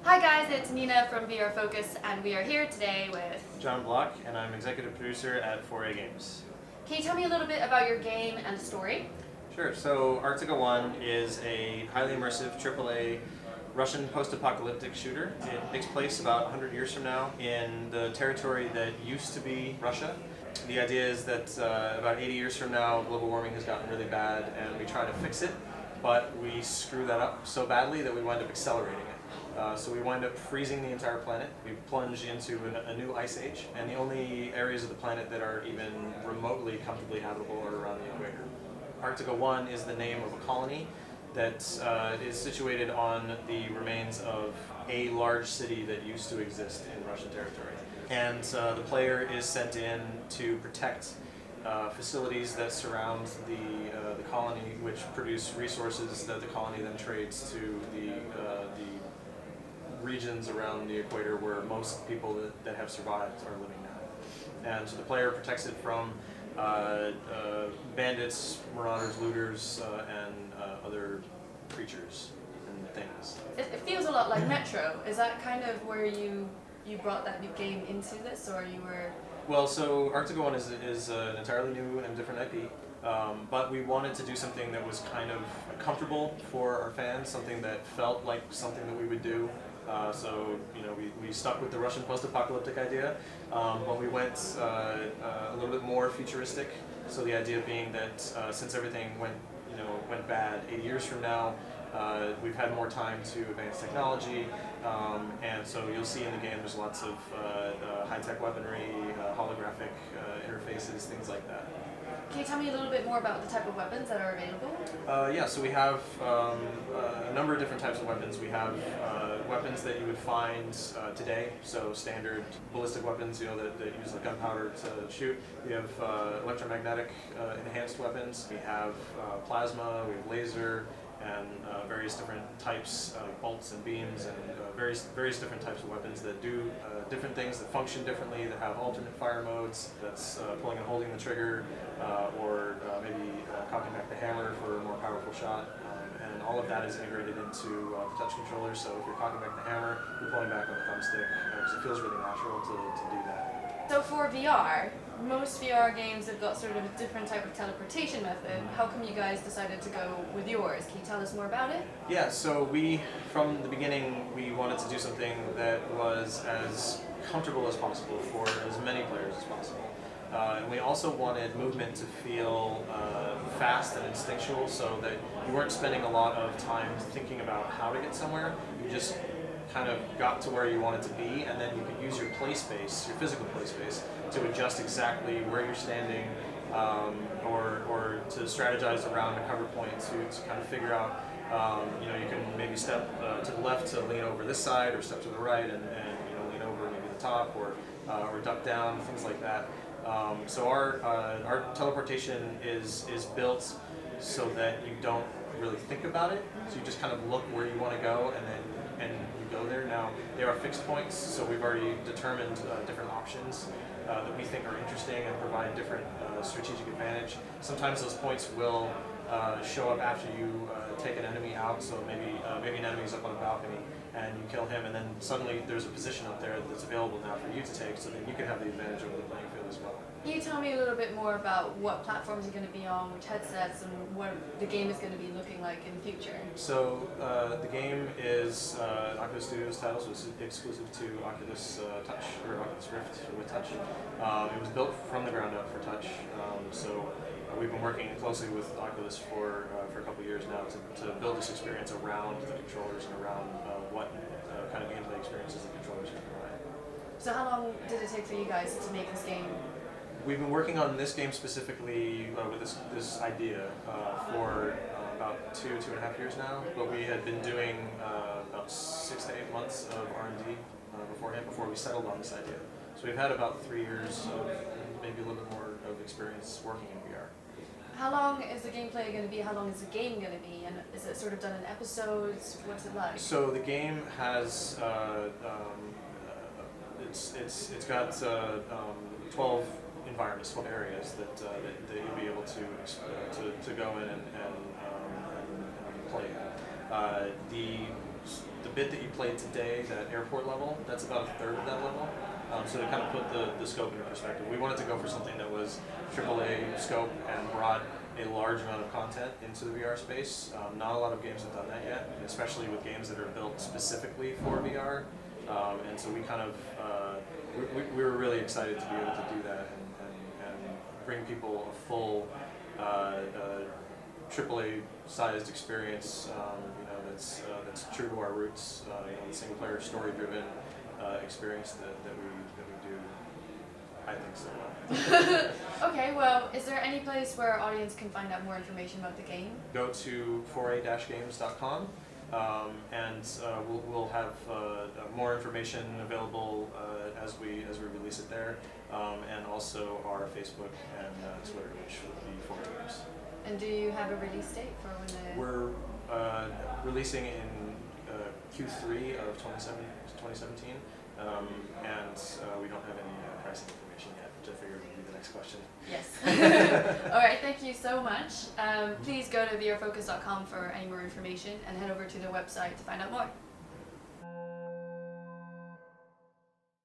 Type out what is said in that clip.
Hi guys, it's Nina from VR Focus, and we are here today with John Bloch, and I'm executive producer at 4A Games. Can you tell me a little bit about your game and story? Sure, so Arctica 1 is a highly immersive AAA Russian post-apocalyptic shooter. It takes place about 100 years from now in the territory that used to be Russia. The idea is that about 80 years from now, global warming has gotten really bad and we try to fix it, but we screw that up so badly that we wind up accelerating it. So we wind up freezing the entire planet. We plunge into a new ice age, and the only areas of the planet that are even remotely comfortably habitable are around the equator. Arctica 1 is the name of a colony that is situated on the remains of a large city that used to exist in Russian territory. And the player is sent in to protect facilities that surround the colony, which produce resources that the colony then trades to the regions around the equator where most people that have survived are living now. And so the player protects it from bandits, marauders, looters, and other creatures and things. It feels a lot like Metro. Is that kind of where you brought that new game into this, or you were... Well, so Arctica 1 is an entirely new and different IP, but we wanted to do something that was kind of comfortable for our fans, something that felt like something that we would do. So, we stuck with the Russian post-apocalyptic idea, but we went a little bit more futuristic. So the idea being that since everything went bad 80 years from now, we've had more time to advance technology, and so you'll see in the game there's lots of high-tech weaponry, holographic interfaces, things like that. Can you tell me a little bit more about the type of weapons that are available? Yeah, so we have a number of different types of weapons. We have weapons that you would find today, so standard ballistic weapons, that use like gunpowder to shoot. We have electromagnetic enhanced weapons. We have plasma, we have laser, and various different types of bolts and beams, and various different types of weapons that do different things, that function differently, that have alternate fire modes, that's pulling and holding the trigger, or maybe cocking back the hammer for a more powerful shot. And all of that is integrated into the touch controller, so if you're cocking back the hammer, you're pulling back on the thumbstick, because it feels really natural to do that. So for VR, most VR games have got sort of a different type of teleportation method. How come you guys decided to go with yours? Can you tell us more about it? Yeah, so from the beginning, we wanted to do something that was as comfortable as possible for as many players as possible. And we also wanted movement to feel fast and instinctual, so that you weren't spending a lot of time thinking about how to get somewhere. You just kind of got to where you wanted to be, and then you could use your play space, your physical play space, to adjust exactly where you're standing, or to strategize around a cover point to kind of figure out, you can maybe step to the left to lean over this side, or step to the right and lean over maybe the top, or duck down, things like that. So our teleportation is built so that you don't really think about it. So you just kind of look where you want to go, and you go there. Now, there are fixed points, so we've already determined different options that we think are interesting and provide different strategic advantage. Sometimes those points will show up after you take an enemy out, so maybe an enemy's up on a balcony and you kill him, and then suddenly there's a position up there that's available now for you to take, so that you can have the advantage over the playing field as well. Can you tell me a little bit more about what platforms you're going to be on, which headsets, and what the game is going to be looking like in the future? So the game is Oculus Studios title, so it's exclusive to Oculus Touch, or Oculus Rift with Touch. It was built from the ground up for Touch, so we've been working closely with Oculus for a couple of years now to build this experience around the controllers and around what kind of gameplay experiences the controllers can provide. So how long did it take for you guys to make this game? We've been working on this game specifically with this idea for about 2.5 years now, but we had been doing about 6 to 8 months of R&D beforehand, before we settled on this idea. So we've had about 3 years of maybe a little bit more of experience working in VR. How long is the gameplay going to be? How long is the game going to be? And is it sort of done in episodes? What's it like? So the game has it's got 12 environments, 12 areas that you'll be able to go in and play. The the bit that you played today, that airport level, that's about a third of that level. So to kind of put the scope into perspective, we wanted to go for something that was AAA scope and brought a large amount of content into the VR space. Not a lot of games have done that yet, especially with games that are built specifically for VR. And so we kind of, we were really excited to be able to do that and bring people a full AAA sized experience, that's true to our roots, the single player story driven experience that we do, I think, so well. Okay, well, is there any place where our audience can find out more information about the game? Go to foray-games.com, and we'll have more information available as we release it there, and also our Facebook and Twitter, which would be Foray Games. And do you have a release date for when the... We're releasing in Q3 of 2017, and we don't have any pricing information yet, which I figured would be the next question. Yes. All right, thank you so much. Please go to vrfocus.com for any more information and head over to the website to find out more.